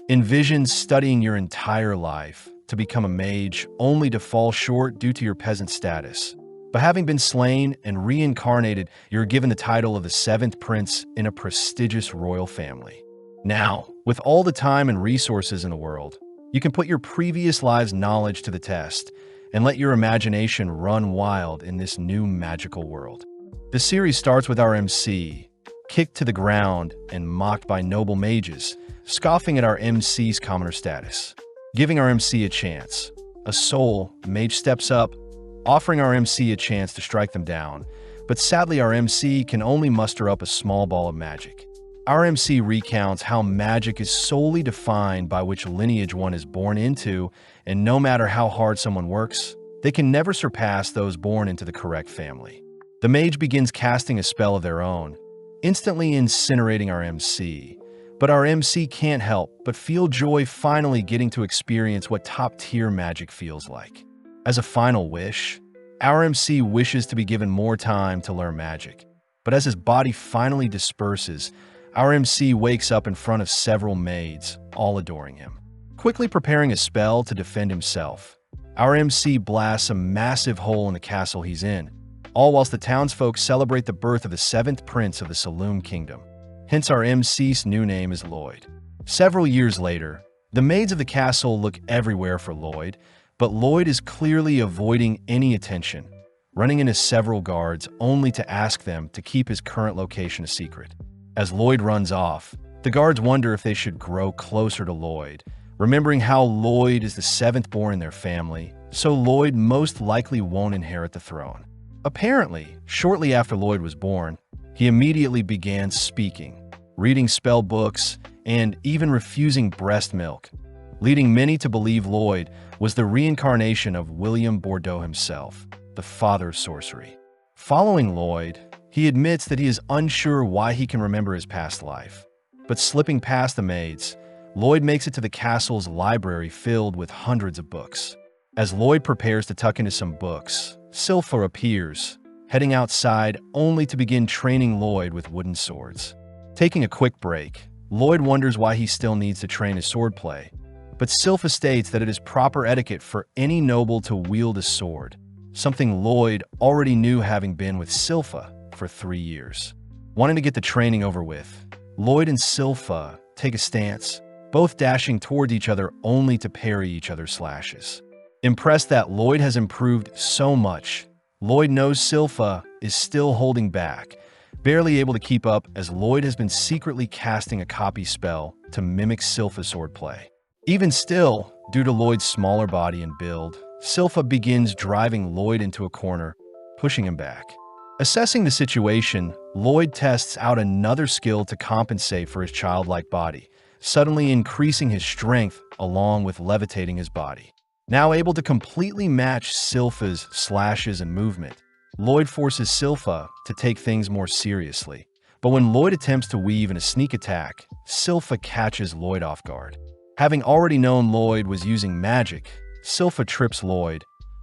Envision studying your entire life to become a mage only to fall short due to your peasant status. But having been slain and reincarnated, you're given the title of the seventh prince in a prestigious royal family. Now, with all the time and resources in the world, you can put your previous lives' knowledge to the test and let your imagination run wild in this new magical world. The series starts with our MC, kicked to the ground and mocked by noble mages, scoffing at our MC's commoner status. Giving our MC a chance. A soul mage steps up, offering our MC a chance to strike them down, but sadly our MC can only muster up a small ball of magic. Our MC recounts how magic is solely defined by which lineage one is born into, and no matter how hard someone works, they can never surpass those born into the correct family. The mage begins casting a spell of their own, instantly incinerating our MC. But our MC can't help but feel joy finally getting to experience what top-tier magic feels like. As a final wish, our MC wishes to be given more time to learn magic. But as his body finally disperses, our MC wakes up in front of several maids, all adoring him. Quickly preparing a spell to defend himself, our MC blasts a massive hole in the castle he's in, all whilst the townsfolk celebrate the birth of the seventh prince of the Saloon Kingdom. Hence our MC's new name is Lloyd. Several years later, the maids of the castle look everywhere for Lloyd, but Lloyd is clearly avoiding any attention, running into several guards only to ask them to keep his current location a secret. As Lloyd runs off, the guards wonder if they should grow closer to Lloyd, remembering how Lloyd is the seventh born in their family, so Lloyd most likely won't inherit the throne. Apparently, shortly after Lloyd was born, he immediately began speaking, reading spell books, and even refusing breast milk, leading many to believe Lloyd was the reincarnation of William Bordeaux himself, the father of sorcery. Following Lloyd, he admits that he is unsure why he can remember his past life. But slipping past the maids, Lloyd makes it to the castle's library filled with hundreds of books. As Lloyd prepares to tuck into some books, Sylpha appears, heading outside only to begin training Lloyd with wooden swords. Taking a quick break, Lloyd wonders why he still needs to train his swordplay, but Sylpha states that it is proper etiquette for any noble to wield a sword, something Lloyd already knew having been with Sylpha for 3 years. Wanting to get the training over with, Lloyd and Sylpha take a stance, both dashing toward each other only to parry each other's slashes. Impressed that Lloyd has improved so much, Lloyd knows Sylpha is still holding back, barely able to keep up as Lloyd has been secretly casting a copy spell to mimic Sylpha's swordplay. Even still, due to Lloyd's smaller body and build, Sylpha begins driving Lloyd into a corner, pushing him back. Assessing the situation, Lloyd tests out another skill to compensate for his childlike body, suddenly increasing his strength along with levitating his body. Now able to completely match Sylpha's slashes and movement, Lloyd forces Sylpha to take things more seriously. But when Lloyd attempts to weave in a sneak attack, Sylpha catches Lloyd off guard. Having already known Lloyd was using magic, Sylpha trips Lloyd,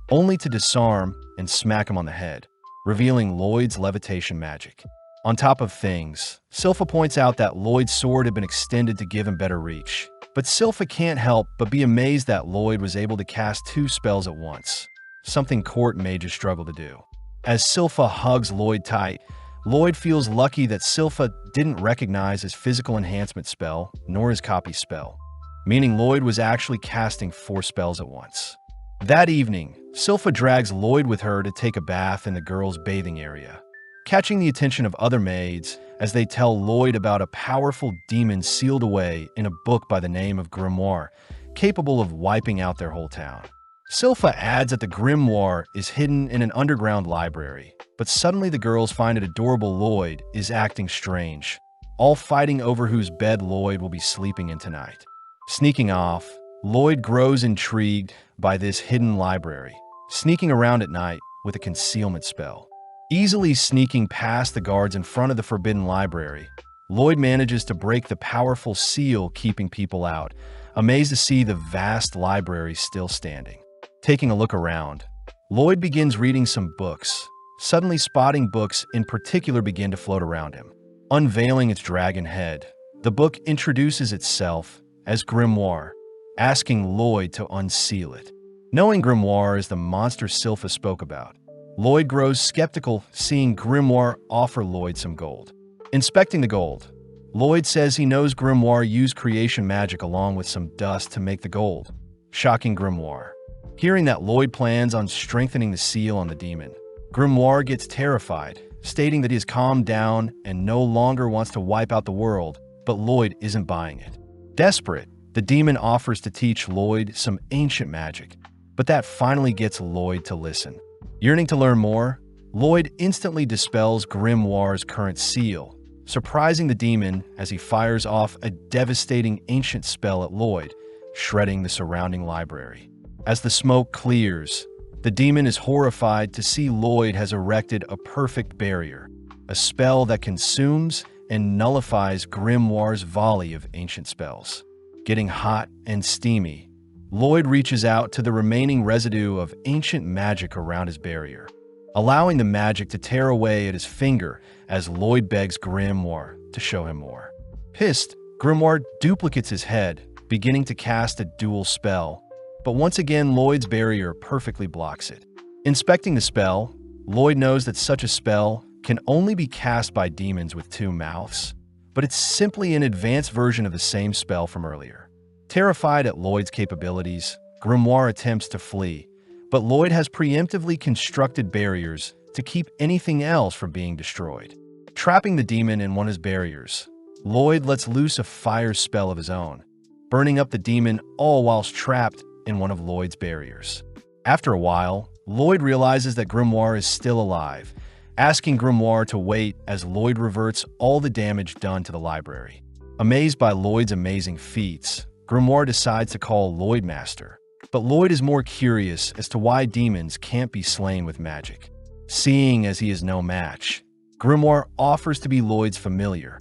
only to disarm and smack him on the head, revealing Lloyd's levitation magic. On top of things, Sylpha points out that Lloyd's sword had been extended to give him better reach. But Sylpha can't help but be amazed that Lloyd was able to cast 2 spells at once, something court mages struggle to do. As Sylpha hugs Lloyd tight, Lloyd feels lucky that Sylpha didn't recognize his physical enhancement spell nor his copy spell, meaning Lloyd was actually casting 4 spells at once. That evening, Sylpha drags Lloyd with her to take a bath in the girls' bathing area, catching the attention of other maids as they tell Lloyd about a powerful demon sealed away in a book by the name of Grimoire, capable of wiping out their whole town. Sylpha adds that the grimoire is hidden in an underground library, but suddenly the girls find it adorable Lloyd is acting strange, all fighting over whose bed Lloyd will be sleeping in tonight. Sneaking off, Lloyd grows intrigued by this hidden library, sneaking around at night with a concealment spell. Easily sneaking past the guards in front of the forbidden library, Lloyd manages to break the powerful seal keeping people out, amazed to see the vast library still standing. Taking a look around, Lloyd begins reading some books, suddenly spotting books in particular begin to float around him. Unveiling its dragon head, the book introduces itself as Grimoire, asking Lloyd to unseal it. Knowing Grimoire is the monster Sylpha spoke about, Lloyd grows skeptical seeing Grimoire offer Lloyd some gold. Inspecting the gold, Lloyd says he knows Grimoire used creation magic along with some dust to make the gold, shocking Grimoire. Hearing that Lloyd plans on strengthening the seal on the demon, Grimoire gets terrified, stating that he has calmed down and no longer wants to wipe out the world, but Lloyd isn't buying it. Desperate, the demon offers to teach Lloyd some ancient magic, but that finally gets Lloyd to listen. Yearning to learn more, Lloyd instantly dispels Grimoire's current seal, surprising the demon as he fires off a devastating ancient spell at Lloyd, shredding the surrounding library. As the smoke clears, the demon is horrified to see Lloyd has erected a perfect barrier, a spell that consumes and nullifies Grimoire's volley of ancient spells. Getting hot and steamy, Lloyd reaches out to the remaining residue of ancient magic around his barrier, allowing the magic to tear away at his finger as Lloyd begs Grimoire to show him more. Pissed, Grimoire duplicates his head, beginning to cast a dual spell, but once again Lloyd's barrier perfectly blocks it. Inspecting the spell, Lloyd knows that such a spell can only be cast by demons with two mouths, but it's simply an advanced version of the same spell from earlier. Terrified at Lloyd's capabilities, Grimoire attempts to flee, but Lloyd has preemptively constructed barriers to keep anything else from being destroyed. Trapping the demon in one of his barriers, Lloyd lets loose a fire spell of his own, burning up the demon all whilst trapped in one of Lloyd's barriers. After a while, Lloyd realizes that Grimoire is still alive, asking Grimoire to wait as Lloyd reverts all the damage done to the library. Amazed by Lloyd's amazing feats, Grimoire decides to call Lloyd Master, but Lloyd is more curious as to why demons can't be slain with magic. Seeing as he is no match, Grimoire offers to be Lloyd's familiar,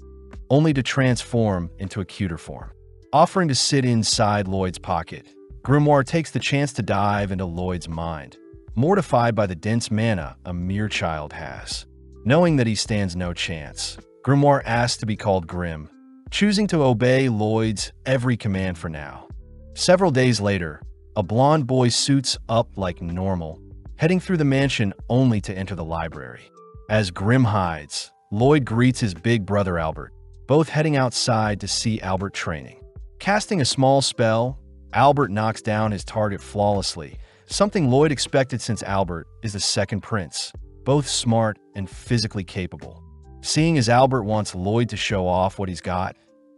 only to transform into a cuter form. Offering to sit inside Lloyd's pocket, Grimoire takes the chance to dive into Lloyd's mind, mortified by the dense mana a mere child has. Knowing that he stands no chance, Grimoire asks to be called Grim, choosing to obey Lloyd's every command for now. Several days later, a blonde boy suits up like normal, heading through the mansion only to enter the library. As Grim hides, Lloyd greets his big brother Albert, both heading outside to see Albert training. Casting a small spell, Albert knocks down his target flawlessly, something Lloyd expected since Albert is the second prince, both smart and physically capable. Seeing as Albert wants Lloyd to show off what he's got,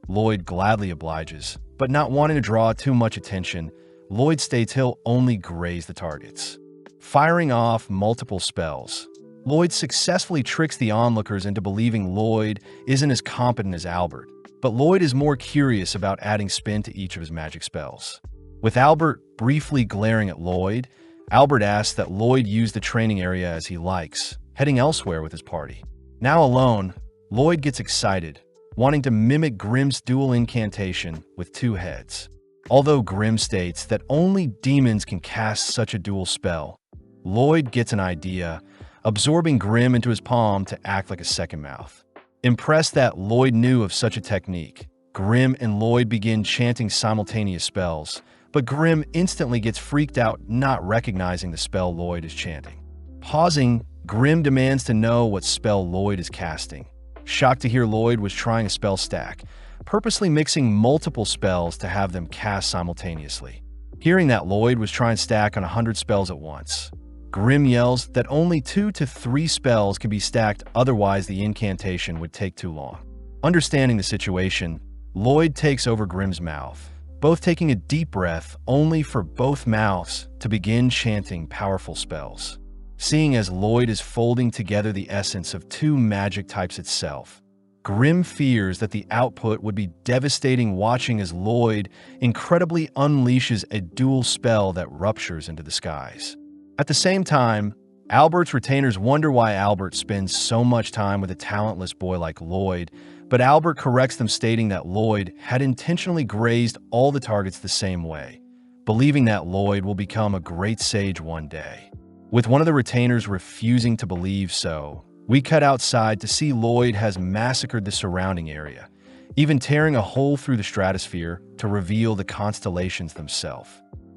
Lloyd gladly obliges, but not wanting to draw too much attention, Lloyd states he'll only graze the targets. Firing off multiple spells, Lloyd successfully tricks the onlookers into believing Lloyd isn't as competent as Albert, but Lloyd is more curious about adding spin to each of his magic spells. With Albert briefly glaring at Lloyd, Albert asks that Lloyd use the training area as he likes, heading elsewhere with his party. Now alone, Lloyd gets excited, wanting to mimic Grim's dual incantation with two heads. Although Grim states that only demons can cast such a dual spell, Lloyd gets an idea, absorbing Grim into his palm to act like a second mouth. Impressed that Lloyd knew of such a technique, Grim and Lloyd begin chanting simultaneous spells, but Grim instantly gets freaked out not recognizing the spell Lloyd is chanting. Pausing, Grim demands to know what spell Lloyd is casting. Shocked to hear Lloyd was trying a spell stack, purposely mixing multiple spells to have them cast simultaneously. Hearing that Lloyd was trying to stack on 100 spells at once, Grim yells that only 2 to 3 spells can be stacked, otherwise the incantation would take too long. Understanding the situation, Lloyd takes over Grim's mouth, both taking a deep breath only for both mouths to begin chanting powerful spells. Seeing as Lloyd is folding together the essence of 2 magic types itself, Grim fears that the output would be devastating, watching as Lloyd incredibly unleashes a dual spell that ruptures into the skies. At the same time, Albert's retainers wonder why Albert spends so much time with a talentless boy like Lloyd, but Albert corrects them, stating that Lloyd had intentionally grazed all the targets the same way, believing that Lloyd will become a great sage one day. With one of the retainers refusing to believe so, we cut outside to see Lloyd has massacred the surrounding area, even tearing a hole through the stratosphere to reveal the constellations themselves.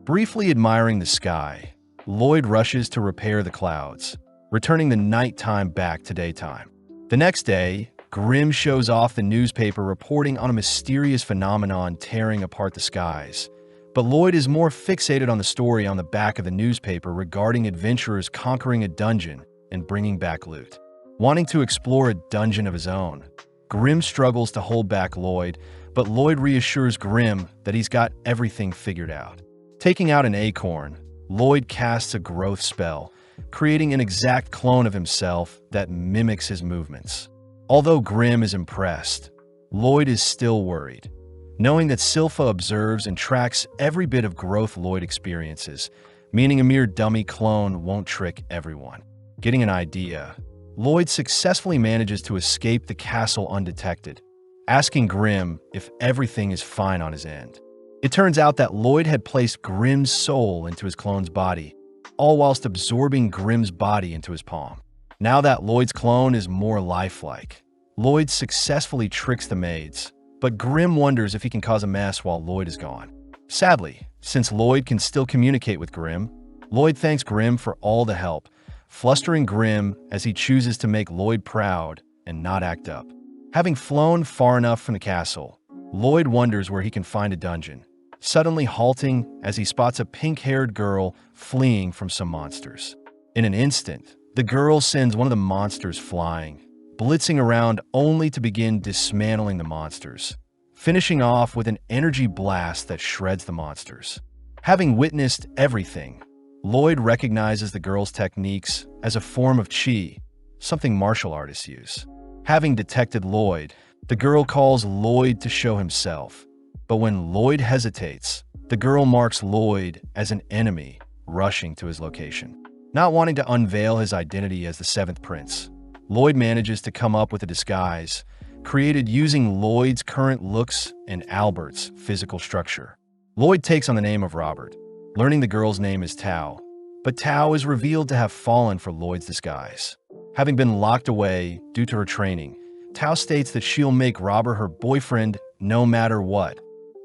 Briefly admiring the sky, Lloyd rushes to repair the clouds, returning the nighttime back to daytime. The next day, Grimm shows off the newspaper reporting on a mysterious phenomenon tearing apart the skies. But Lloyd is more fixated on the story on the back of the newspaper regarding adventurers conquering a dungeon and bringing back loot. Wanting to explore a dungeon of his own, Grimm struggles to hold back Lloyd, but Lloyd reassures Grimm that he's got everything figured out. Taking out an acorn, Lloyd casts a growth spell, creating an exact clone of himself that mimics his movements. Although Grimm is impressed, Lloyd is still worried, knowing that Silpha observes and tracks every bit of growth Lloyd experiences, meaning a mere dummy clone won't trick everyone. Getting an idea, Lloyd successfully manages to escape the castle undetected, asking Grimm if everything is fine on his end. It turns out that Lloyd had placed Grimm's soul into his clone's body, all whilst absorbing Grimm's body into his palm. Now that Lloyd's clone is more lifelike, Lloyd successfully tricks the maids, but Grimm wonders if he can cause a mess while Lloyd is gone. Sadly, since Lloyd can still communicate with Grimm, Lloyd thanks Grimm for all the help, flustering Grimm as he chooses to make Lloyd proud and not act up. Having flown far enough from the castle, Lloyd wonders where he can find a dungeon, suddenly halting as he spots a pink-haired girl fleeing from some monsters. In an instant, the girl sends one of the monsters flying, blitzing around only to begin dismantling the monsters, finishing off with an energy blast that shreds the monsters. Having witnessed everything, Lloyd recognizes the girl's techniques as a form of chi, something martial artists use. Having detected Lloyd, the girl calls Lloyd to show himself, but when Lloyd hesitates, the girl marks Lloyd as an enemy, rushing to his location. Not wanting to unveil his identity as the seventh prince, Lloyd manages to come up with a disguise, created using Lloyd's current looks and Albert's physical structure. Lloyd takes on the name of Robert, learning the girl's name is Tao, but Tao is revealed to have fallen for Lloyd's disguise. Having been locked away due to her training, Tao states that she'll make Robert her boyfriend no matter what,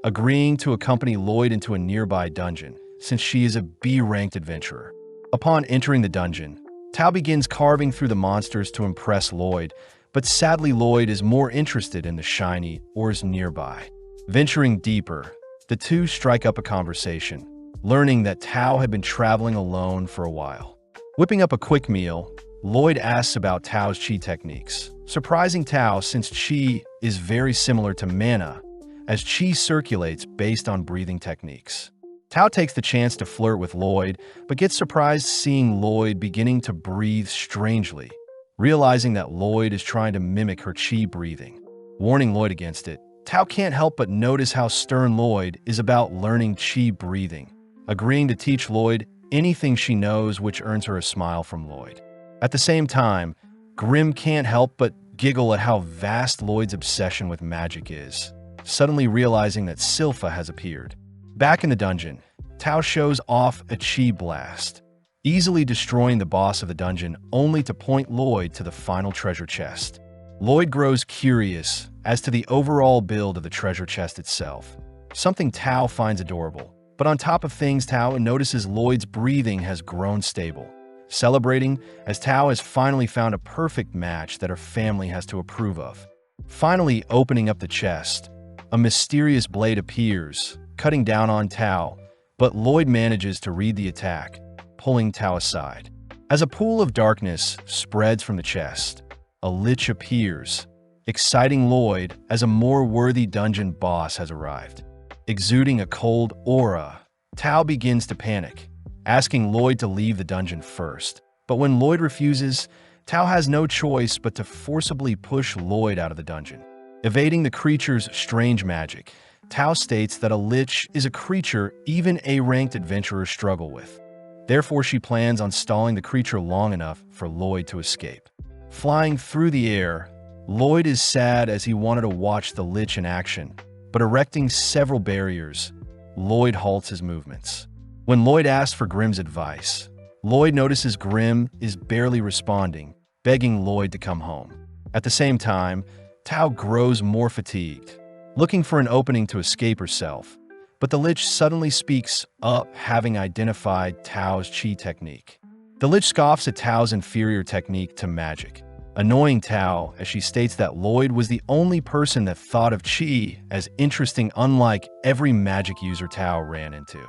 agreeing to accompany Lloyd into a nearby dungeon, since she is a B-ranked adventurer. Upon entering the dungeon, Tao begins carving through the monsters to impress Lloyd, but sadly Lloyd is more interested in the shiny ores nearby. Venturing deeper, the two strike up a conversation, learning that Tao had been traveling alone for a while. Whipping up a quick meal, Lloyd asks about Tao's chi techniques, surprising Tao since chi is very similar to mana, as chi circulates based on breathing techniques. Tao takes the chance to flirt with Lloyd, but gets surprised seeing Lloyd beginning to breathe strangely, realizing that Lloyd is trying to mimic her chi breathing. Warning Lloyd against it, Tao can't help but notice how stern Lloyd is about learning chi breathing, agreeing to teach Lloyd anything she knows, which earns her a smile from Lloyd. At the same time, Grimm can't help but giggle at how vast Lloyd's obsession with magic is, suddenly realizing that Silpha has appeared. Back in the dungeon, Tao shows off a chi blast, easily destroying the boss of the dungeon only to point Lloyd to the final treasure chest. Lloyd grows curious as to the overall build of the treasure chest itself, something Tao finds adorable. But on top of things, Tao notices Lloyd's breathing has grown stable, celebrating as Tao has finally found a perfect match that her family has to approve of. Finally opening up the chest, a mysterious blade appears, cutting down on Tao, but Lloyd manages to read the attack, pulling Tao aside. As a pool of darkness spreads from the chest, a lich appears, exciting Lloyd as a more worthy dungeon boss has arrived. Exuding a cold aura, Tao begins to panic, asking Lloyd to leave the dungeon first. But when Lloyd refuses, Tao has no choice but to forcibly push Lloyd out of the dungeon. Evading the creature's strange magic, Tao states that a lich is a creature even A-ranked adventurers struggle with. Therefore, she plans on stalling the creature long enough for Lloyd to escape. Flying through the air, Lloyd is sad as he wanted to watch the lich in action, but erecting several barriers, Lloyd halts his movements. When Lloyd asks for Grimm's advice, Lloyd notices Grimm is barely responding, begging Lloyd to come home. At the same time, Tao grows more fatigued, looking for an opening to escape herself. But the Lich suddenly speaks up, having identified Tao's Qi technique. The Lich scoffs at Tao's inferior technique to magic, annoying Tao as she states that Lloyd was the only person that thought of Qi as interesting, unlike every magic user Tao ran into.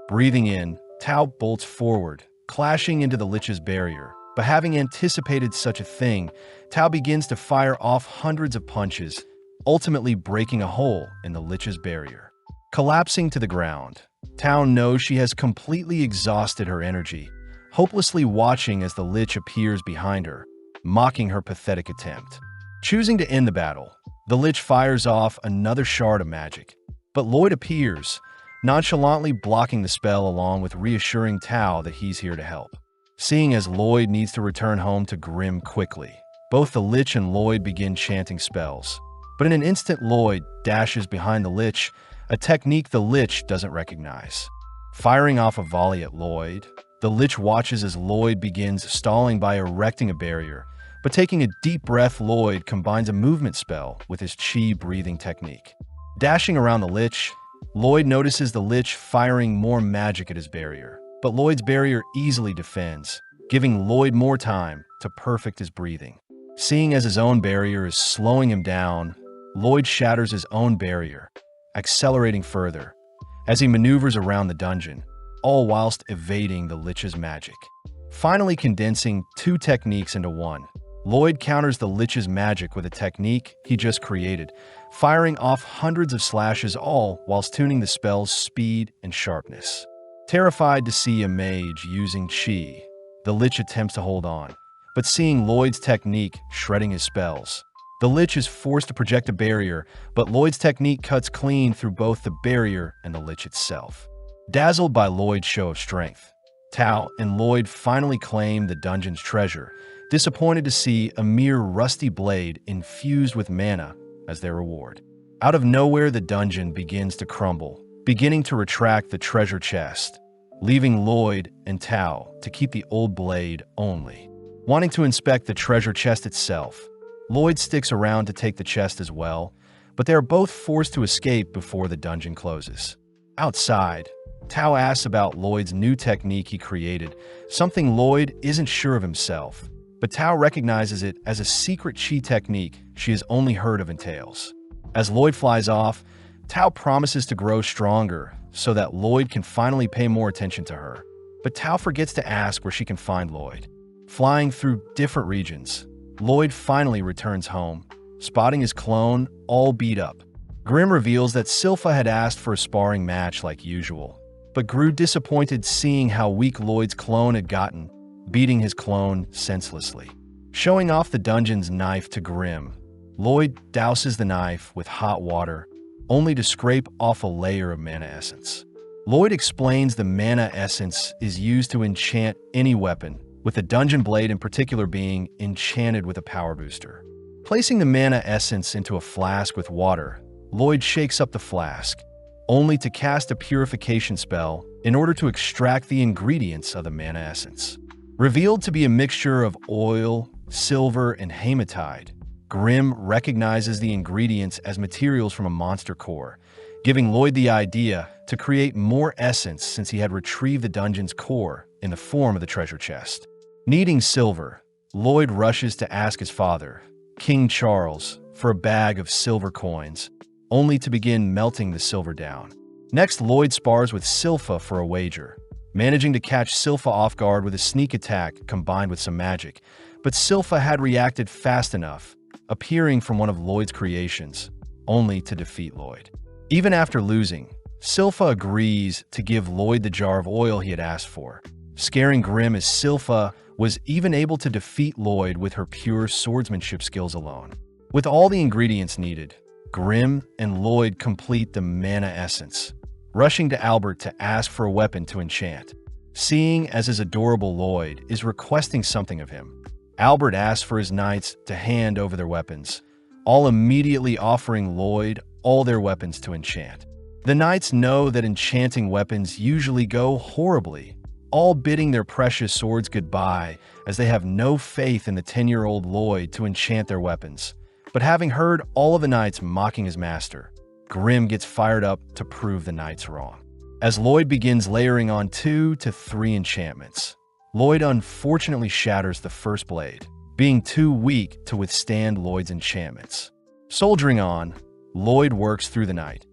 Breathing in, Tao bolts forward, clashing into the Lich's barrier. But having anticipated such a thing, Tao begins to fire off hundreds of punches, ultimately breaking a hole in the Lich's barrier. Collapsing to the ground, Tao knows she has completely exhausted her energy, hopelessly watching as the Lich appears behind her, mocking her pathetic attempt. Choosing to end the battle, the Lich fires off another shard of magic. But Lloyd appears, nonchalantly blocking the spell along with reassuring Tao that he's here to help. Seeing as Lloyd needs to return home to Grimm quickly, both the Lich and Lloyd begin chanting spells. But in an instant, Lloyd dashes behind the Lich, a technique the Lich doesn't recognize. Firing off a volley at Lloyd, the Lich watches as Lloyd begins stalling by erecting a barrier. But taking a deep breath, Lloyd combines a movement spell with his Qi breathing technique. Dashing around the Lich, Lloyd notices the Lich firing more magic at his barrier. But Lloyd's barrier easily defends, giving Lloyd more time to perfect his breathing. Seeing as his own barrier is slowing him down, Lloyd shatters his own barrier, accelerating further as he maneuvers around the dungeon, all whilst evading the Lich's magic. Finally condensing two techniques into one, Lloyd counters the Lich's magic with a technique he just created, firing off hundreds of slashes, all whilst tuning the spell's speed and sharpness. Terrified to see a mage using Qi, the Lich attempts to hold on, but seeing Lloyd's technique shredding his spells, the Lich is forced to project a barrier, but Lloyd's technique cuts clean through both the barrier and the Lich itself. Dazzled by Lloyd's show of strength, Tao and Lloyd finally claim the dungeon's treasure, disappointed to see a mere rusty blade infused with mana as their reward. Out of nowhere, the dungeon begins to crumble, beginning to retract the treasure chest, leaving Lloyd and Tao to keep the old blade only. Wanting to inspect the treasure chest itself, Lloyd sticks around to take the chest as well, but they are both forced to escape before the dungeon closes. Outside, Tao asks about Lloyd's new technique he created, something Lloyd isn't sure of himself, but Tao recognizes it as a secret Qi technique she has only heard of in tales. As Lloyd flies off, Tao promises to grow stronger so that Lloyd can finally pay more attention to her. But Tao forgets to ask where she can find Lloyd. Flying through different regions, Lloyd finally returns home, spotting his clone all beat up. Grimm reveals that Silpha had asked for a sparring match like usual, but grew disappointed seeing how weak Lloyd's clone had gotten, beating his clone senselessly. Showing off the dungeon's knife to Grimm, Lloyd douses the knife with hot water, only to scrape off a layer of mana essence. Lloyd explains the mana essence is used to enchant any weapon, with the dungeon blade in particular being enchanted with a power booster. Placing the mana essence into a flask with water, Lloyd shakes up the flask, only to cast a purification spell in order to extract the ingredients of the mana essence. Revealed to be a mixture of oil, silver, and hematite, Grimm recognizes the ingredients as materials from a monster core, giving Lloyd the idea to create more essence since he had retrieved the dungeon's core in the form of the treasure chest. Needing silver, Lloyd rushes to ask his father, King Charles, for a bag of silver coins, only to begin melting the silver down. Next, Lloyd spars with Silpha for a wager, managing to catch Silpha off guard with a sneak attack combined with some magic, but Silpha had reacted fast enough, appearing from one of Lloyd's creations, only to defeat Lloyd. Even after losing, Silpha agrees to give Lloyd the jar of oil he had asked for, scaring Grimm as Silpha was even able to defeat Lloyd with her pure swordsmanship skills alone. With all the ingredients needed, Grimm and Lloyd complete the mana essence, rushing to Albert to ask for a weapon to enchant. Seeing as his adorable Lloyd is requesting something of him, Albert asks for his knights to hand over their weapons, all immediately offering Lloyd all their weapons to enchant. The knights know that enchanting weapons usually go horribly, all bidding their precious swords goodbye as they have no faith in the 10-year-old Lloyd to enchant their weapons. But having heard all of the knights mocking his master, Grim gets fired up to prove the knights wrong. As Lloyd begins layering on 2 to 3 enchantments, Lloyd unfortunately shatters the first blade, being too weak to withstand Lloyd's enchantments. Soldiering on, Lloyd works through the night,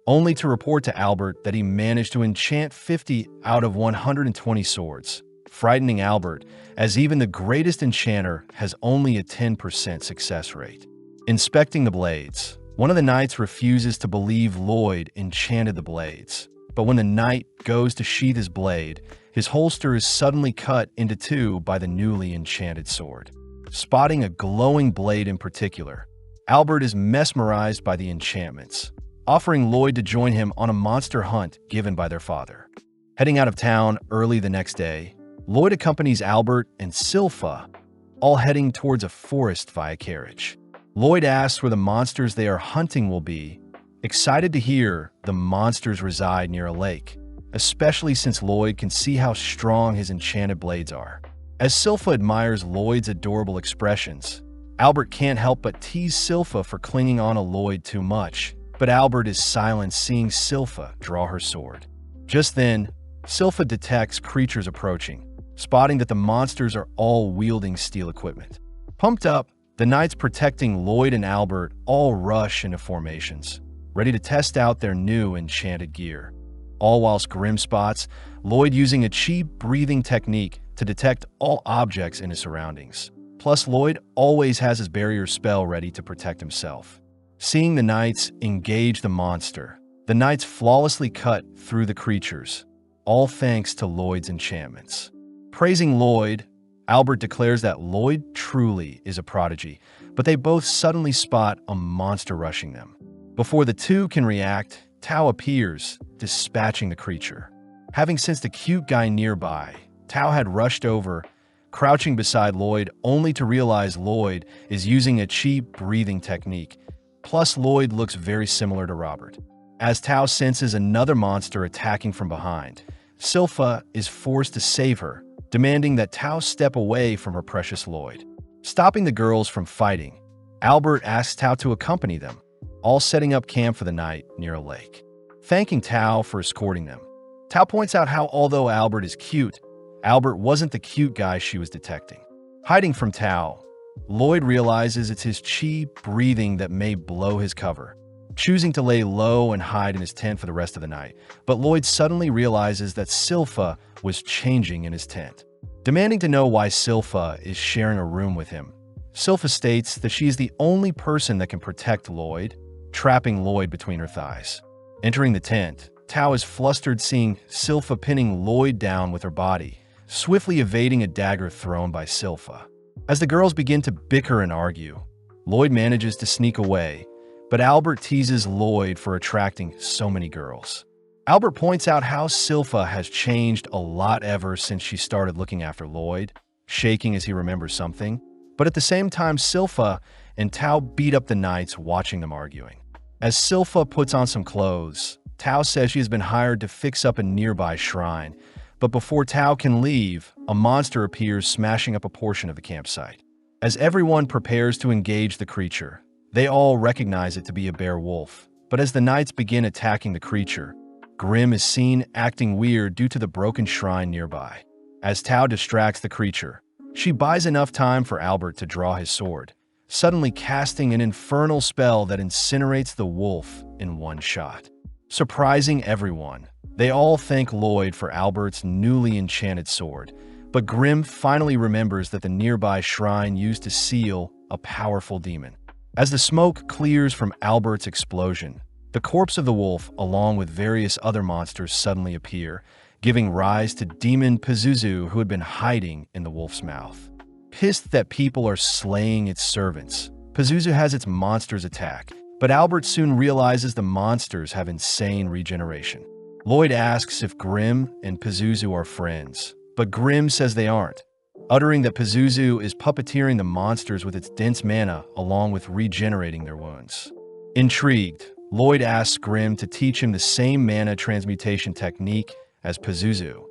only to report to Albert that he managed to enchant 50 out of 120 swords, frightening Albert, as even the greatest enchanter has only a 10% success rate. Inspecting the blades, one of the knights refuses to believe Lloyd enchanted the blades, but when the knight goes to sheath his blade, his holster is suddenly cut into 2 by the newly enchanted sword. Spotting a glowing blade in particular, Albert is mesmerized by the enchantments, offering Lloyd to join him on a monster hunt given by their father. Heading out of town early the next day, Lloyd accompanies Albert and Silpha, all heading towards a forest via carriage. Lloyd asks where the monsters they are hunting will be, excited to hear the monsters reside near a lake, especially since Lloyd can see how strong his enchanted blades are. As Silpha admires Lloyd's adorable expressions, Albert can't help but tease Silpha for clinging on to Lloyd too much, but Albert is silent seeing Silpha draw her sword. Just then, Silpha detects creatures approaching, spotting that the monsters are all wielding steel equipment. Pumped up, the knights protecting Lloyd and Albert all rush into formations, ready to test out their new enchanted gear. All whilst Grim spots Lloyd using a chi breathing technique to detect all objects in his surroundings. Plus, Lloyd always has his barrier spell ready to protect himself. Seeing the knights engage the monster, the knights flawlessly cut through the creatures, all thanks to Lloyd's enchantments. Praising Lloyd, Albert declares that Lloyd truly is a prodigy, but they both suddenly spot a monster rushing them. Before the two can react, Tao appears, dispatching the creature. Having sensed a cute guy nearby, Tao had rushed over, crouching beside Lloyd only to realize Lloyd is using a chi breathing technique. Plus, Lloyd looks very similar to Robert. As Tao senses another monster attacking from behind, Silpha is forced to save her, demanding that Tao step away from her precious Lloyd. Stopping the girls from fighting, Albert asks Tao to accompany them, all setting up camp for the night near a lake. Thanking Tao for escorting them, Tao points out how although Albert is cute, Albert wasn't the cute guy she was detecting. Hiding from Tao, Lloyd realizes it's his chi breathing that may blow his cover, choosing to lay low and hide in his tent for the rest of the night. But Lloyd suddenly realizes that Silpha was changing in his tent. Demanding to know why Silpha is sharing a room with him, Silpha states that she is the only person that can protect Lloyd, trapping Lloyd between her thighs. Entering the tent, Tao is flustered seeing Silpha pinning Lloyd down with her body, swiftly evading a dagger thrown by Silpha. As the girls begin to bicker and argue, Lloyd manages to sneak away, but Albert teases Lloyd for attracting so many girls. Albert points out how Silpha has changed a lot ever since she started looking after Lloyd, shaking as he remembers something. But at the same time, Silpha and Tao beat up the knights watching them arguing. As Silpha puts on some clothes, Tao says she has been hired to fix up a nearby shrine, but before Tao can leave, a monster appears smashing up a portion of the campsite. As everyone prepares to engage the creature, they all recognize it to be a bear wolf, but as the knights begin attacking the creature, Grim is seen acting weird due to the broken shrine nearby. As Tao distracts the creature, she buys enough time for Albert to draw his sword, suddenly casting an infernal spell that incinerates the wolf in one shot. Surprising everyone, they all thank Lloyd for Albert's newly enchanted sword, but Grim finally remembers that the nearby shrine used to seal a powerful demon. As the smoke clears from Albert's explosion, the corpse of the wolf, along with various other monsters, suddenly appear, giving rise to Demon Pazuzu, who had been hiding in the wolf's mouth. Pissed that people are slaying its servants, Pazuzu has its monsters attack, but Albert soon realizes the monsters have insane regeneration. Lloyd asks if Grim and Pazuzu are friends, but Grim says they aren't, uttering that Pazuzu is puppeteering the monsters with its dense mana along with regenerating their wounds. Intrigued, Lloyd asks Grim to teach him the same mana transmutation technique as Pazuzu,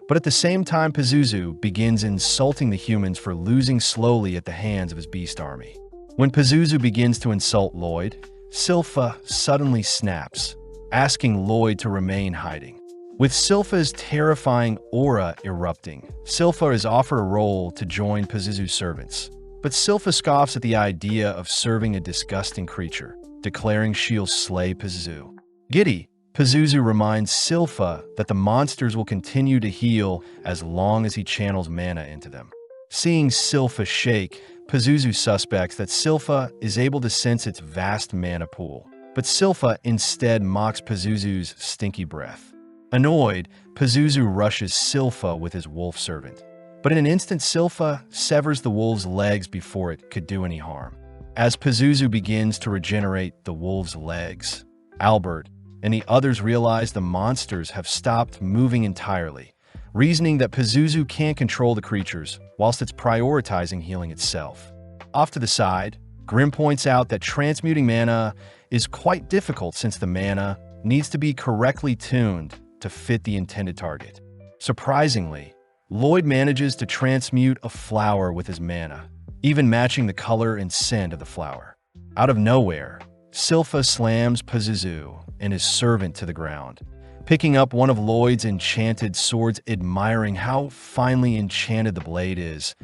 but at the same time Pazuzu begins insulting the humans for losing slowly at the hands of his beast army. When Pazuzu begins to insult Lloyd, Silpha suddenly snaps, asking Lloyd to remain hiding. With Silpha's terrifying aura erupting, Silpha is offered a role to join Pazuzu's servants. But Silpha scoffs at the idea of serving a disgusting creature, declaring she'll slay Pazuzu. Giddy, Pazuzu reminds Silpha that the monsters will continue to heal as long as he channels mana into them. Seeing Silpha shake, Pazuzu suspects that Silpha is able to sense its vast mana pool, but Silpha instead mocks Pazuzu's stinky breath. Annoyed, Pazuzu rushes Silpha with his wolf servant. But in an instant, Silpha severs the wolf's legs before it could do any harm. As Pazuzu begins to regenerate the wolf's legs, Albert and the others realize the monsters have stopped moving entirely, reasoning that Pazuzu can't control the creatures whilst it's prioritizing healing itself. Off to the side, Grim points out that transmuting mana is quite difficult since the mana needs to be correctly tuned to fit the intended target. Surprisingly, Lloyd manages to transmute a flower with his mana, even matching the color and scent of the flower. Out of nowhere, Silpha slams Pazuzu and his servant to the ground, picking up one of Lloyd's enchanted swords, admiring how finely enchanted the blade is,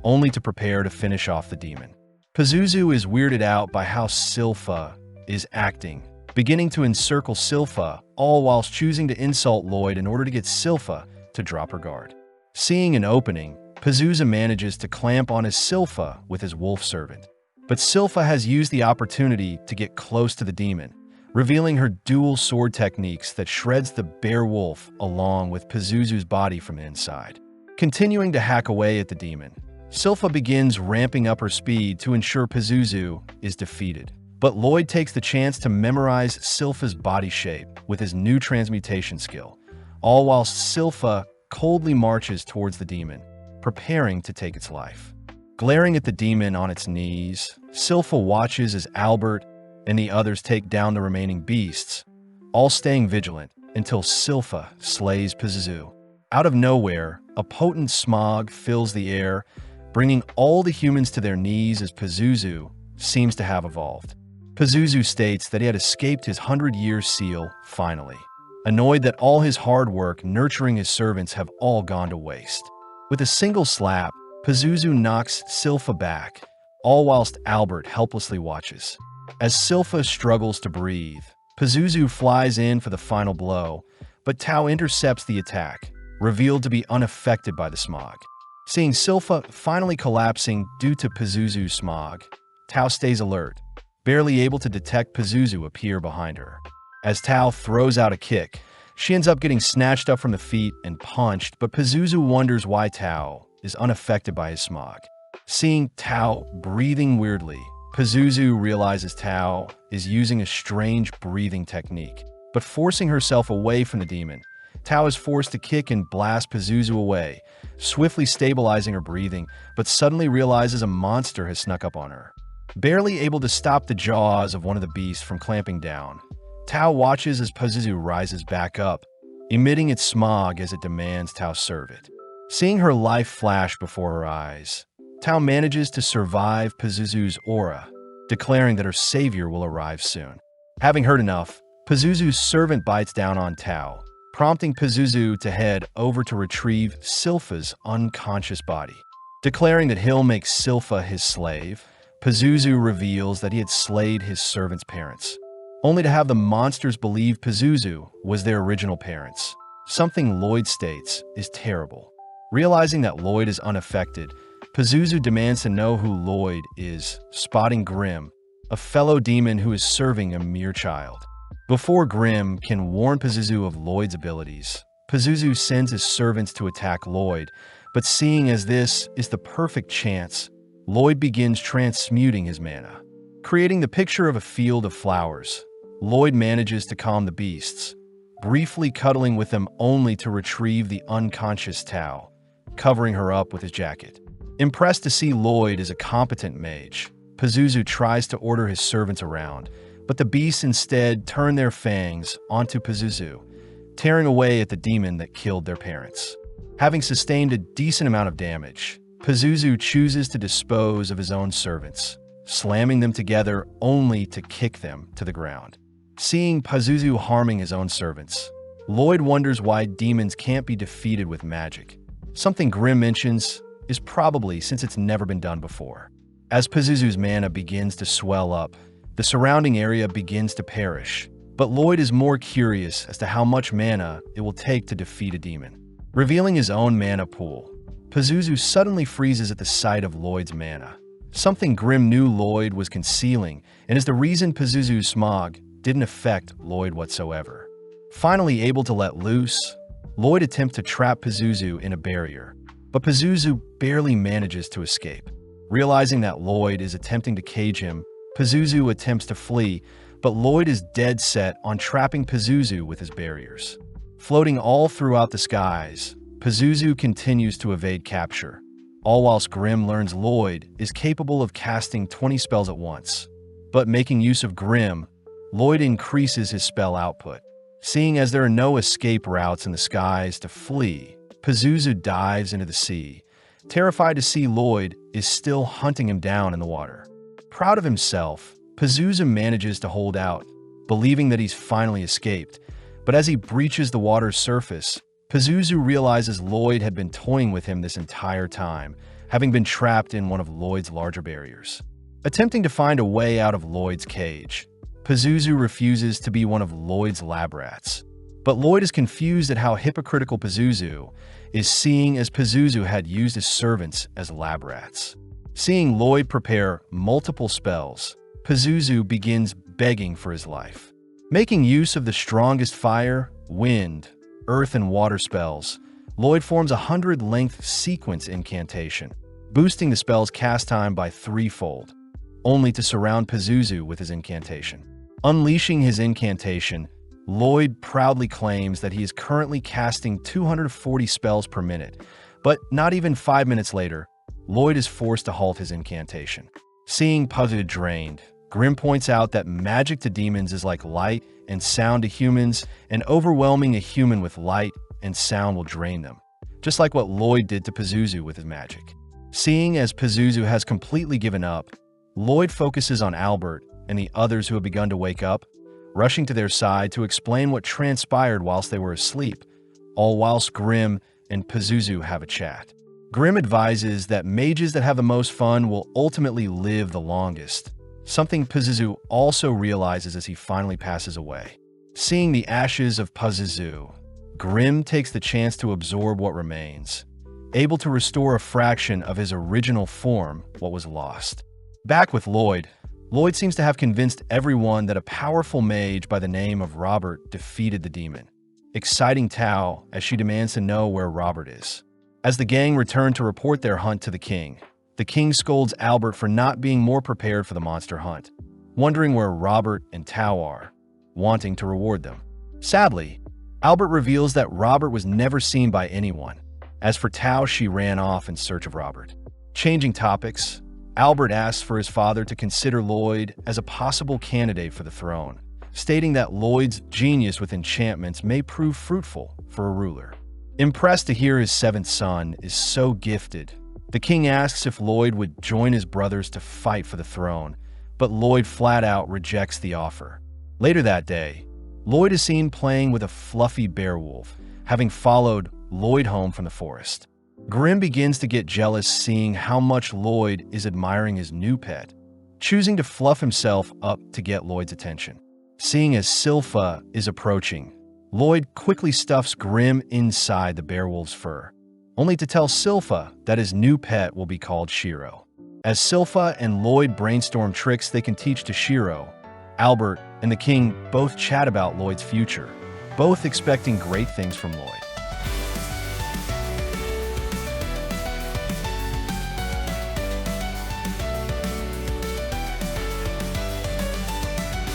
only to prepare to finish off the demon. Pazuzu is weirded out by how Silpha is acting, beginning to encircle Silpha, all whilst choosing to insult Lloyd in order to get Silpha to drop her guard. Seeing an opening, Pazuzu manages to clamp on his Silpha with his wolf servant. But Silpha has used the opportunity to get close to the demon, revealing her dual sword techniques that shreds the bear wolf along with Pazuzu's body from the inside. Continuing to hack away at the demon, Silpha begins ramping up her speed to ensure Pazuzu is defeated. But Lloyd takes the chance to memorize Silpha's body shape with his new transmutation skill, all whilst Silpha coldly marches towards the demon, preparing to take its life. Glaring at the demon on its knees, Silpha watches as Albert and the others take down the remaining beasts, all staying vigilant until Silpha slays Pazuzu. Out of nowhere, a potent smog fills the air, bringing all the humans to their knees as Pazuzu seems to have evolved. Pazuzu states that he had escaped his 100-year seal finally, annoyed that all his hard work nurturing his servants have all gone to waste. With a single slap, Pazuzu knocks Silpha back, all whilst Albert helplessly watches. As Silpha struggles to breathe, Pazuzu flies in for the final blow, but Tao intercepts the attack, revealed to be unaffected by the smog. Seeing Silpha finally collapsing due to Pazuzu's smog, Tao stays alert, barely able to detect Pazuzu appear behind her. As Tao throws out a kick, she ends up getting snatched up from the feet and punched, but Pazuzu wonders why Tao is unaffected by his smog. Seeing Tao breathing weirdly, Pazuzu realizes Tao is using a strange breathing technique, but forcing herself away from the demon, Tao is forced to kick and blast Pazuzu away, swiftly stabilizing her breathing, but suddenly realizes a monster has snuck up on her. Barely able to stop the jaws of one of the beasts from clamping down, Tao watches as Pazuzu rises back up, emitting its smog as it demands Tao serve it. Seeing her life flash before her eyes, Tao manages to survive Pazuzu's aura, declaring that her savior will arrive soon. Having heard enough, Pazuzu's servant bites down on Tao, prompting Pazuzu to head over to retrieve Silpha's unconscious body. Declaring that he'll make Silpha his slave, Pazuzu reveals that he had slayed his servant's parents, only to have the monsters believe Pazuzu was their original parents, something Lloyd states is terrible. Realizing that Lloyd is unaffected, Pazuzu demands to know who Lloyd is, spotting Grim, a fellow demon who is serving a mere child. Before Grim can warn Pazuzu of Lloyd's abilities, Pazuzu sends his servants to attack Lloyd, but seeing as this is the perfect chance, Lloyd begins transmuting his mana. Creating the picture of a field of flowers, Lloyd manages to calm the beasts, briefly cuddling with them only to retrieve the unconscious Tao, covering her up with his jacket. Impressed to see Lloyd as a competent mage, Pazuzu tries to order his servants around, but the beasts instead turn their fangs onto Pazuzu, tearing away at the demon that killed their parents. Having sustained a decent amount of damage, Pazuzu chooses to dispose of his own servants, slamming them together only to kick them to the ground. Seeing Pazuzu harming his own servants, Lloyd wonders why demons can't be defeated with magic. Something Grimm mentions is probably since it's never been done before. As Pazuzu's mana begins to swell up, the surrounding area begins to perish, but Lloyd is more curious as to how much mana it will take to defeat a demon. Revealing his own mana pool, Pazuzu suddenly freezes at the sight of Lloyd's mana. Something Grimm knew Lloyd was concealing, and is the reason Pazuzu's smog didn't affect Lloyd whatsoever. Finally able to let loose, Lloyd attempts to trap Pazuzu in a barrier, but Pazuzu barely manages to escape. Realizing that Lloyd is attempting to cage him, Pazuzu attempts to flee, but Lloyd is dead set on trapping Pazuzu with his barriers. Floating all throughout the skies, Pazuzu continues to evade capture, all whilst Grimm learns Lloyd is capable of casting 20 spells at once. But making use of Grimm, Lloyd increases his spell output. Seeing as there are no escape routes in the skies to flee, Pazuzu dives into the sea, terrified to see Lloyd is still hunting him down in the water. Proud of himself, Pazuzu manages to hold out, believing that he's finally escaped. But as he breaches the water's surface, Pazuzu realizes Lloyd had been toying with him this entire time, having been trapped in one of Lloyd's larger barriers. Attempting to find a way out of Lloyd's cage, Pazuzu refuses to be one of Lloyd's lab rats. But Lloyd is confused at how hypocritical Pazuzu is, seeing as Pazuzu had used his servants as lab rats. Seeing Lloyd prepare multiple spells, Pazuzu begins begging for his life. Making use of the strongest fire, wind, earth, and water spells, Lloyd forms a 100-length sequence incantation, boosting the spell's cast time by threefold, only to surround Pazuzu with his incantation. Unleashing his incantation, Lloyd proudly claims that he is currently casting 240 spells per minute, but not even 5 minutes later, Lloyd is forced to halt his incantation. Seeing Pazuzu drained, Grimm points out that magic to demons is like light and sound to humans, and overwhelming a human with light and sound will drain them, just like what Lloyd did to Pazuzu with his magic. Seeing as Pazuzu has completely given up, Lloyd focuses on Albert and the others who have begun to wake up, rushing to their side to explain what transpired whilst they were asleep, all whilst Grimm and Pazuzu have a chat. Grimm advises that mages that have the most fun will ultimately live the longest, something Pazuzu also realizes as he finally passes away. Seeing the ashes of Pazuzu, Grimm takes the chance to absorb what remains, able to restore a fraction of his original form, what was lost. Back with Lloyd, Lloyd seems to have convinced everyone that a powerful mage by the name of Robert defeated the demon, exciting Tao as she demands to know where Robert is. As the gang return to report their hunt to the king scolds Albert for not being more prepared for the monster hunt, wondering where Robert and Tao are, wanting to reward them. Sadly, Albert reveals that Robert was never seen by anyone. As for Tao, she ran off in search of Robert. Changing topics, Albert asks for his father to consider Lloyd as a possible candidate for the throne, stating that Lloyd's genius with enchantments may prove fruitful for a ruler. Impressed to hear his seventh son is so gifted, the king asks if Lloyd would join his brothers to fight for the throne, but Lloyd flat out rejects the offer. Later that day, Lloyd is seen playing with a fluffy bearwolf, having followed Lloyd home from the forest. Grimm begins to get jealous seeing how much Lloyd is admiring his new pet, choosing to fluff himself up to get Lloyd's attention. Seeing as Silpha is approaching, Lloyd quickly stuffs Grimm inside the bearwolf's fur, only to tell Silpha that his new pet will be called Shiro. As Silpha and Lloyd brainstorm tricks they can teach to Shiro, Albert and the king both chat about Lloyd's future, both expecting great things from Lloyd.